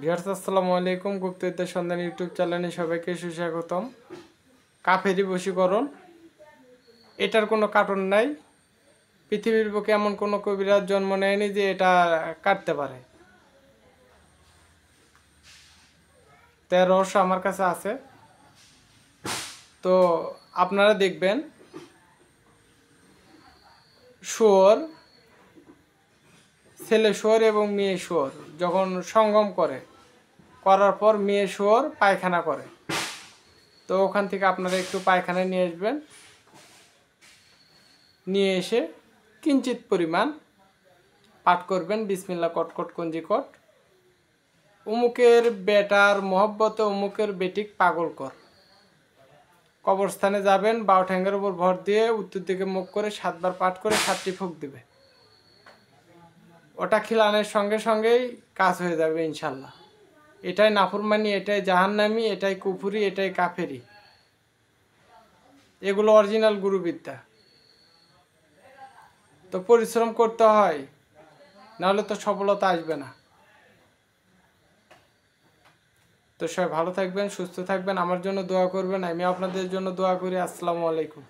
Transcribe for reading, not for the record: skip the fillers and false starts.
Viewers আসসালামু আলাইকুম। গুপ্তবিদ্যা সন্ধান ইউটিউব চ্যানেলে সবাইকে সুস্বাগতম। কাফেরি বশীকরণ, এটার কোনো কারণ নাই। পৃথিবীর বুকে এমন কোনো কবিরাজ জন্ম নেয়নি যে এটা কাটতে পারে। তার রহস্য আমার কাছে আছে। তো আপনারা দেখবেন, শুয়োর, ছেলে শুয়োর এবং মেয়ে শুয়োর যখন সঙ্গম করার পর মেয়ে শুয়োর পায়খানা করে, তো ওখান থেকে আপনারা একটু পায়খানায় নিয়ে আসবেন। নিয়ে এসে কিঞ্চিত পরিমাণ পাঠ করবেন, বিসমিল্লাহ কটকট কঞ্জিকট। উমুকের বেটার মহব্বতে উমুকের বেটিক পাগল কর। কবরস্থানে যাবেন, বাউ ঠ্যাঙ্গের উপর ভর দিয়ে উত্তর দিকে মুখ করে 7 বার পাঠ করে 7টি ফুঁক দিবে। ওটা খিলানের সঙ্গে সঙ্গেই কাজ হয়ে যাবে ইনশাল্লাহ। এটাই নাফরমানি, এটাই জাহান্নামি, এটাই কুফুরি, এটাই কাফেরি। এগুলো অরিজিনাল গুরুবিদ্যা। তো পরিশ্রম করতে হয়, নাহলে তো সফলতা আসবে না। তো সবাই ভালো থাকবেন, সুস্থ থাকবেন, আমার জন্য দোয়া করবেন, আমি আপনাদের জন্য দোয়া করি। আসসালামু আলাইকুম।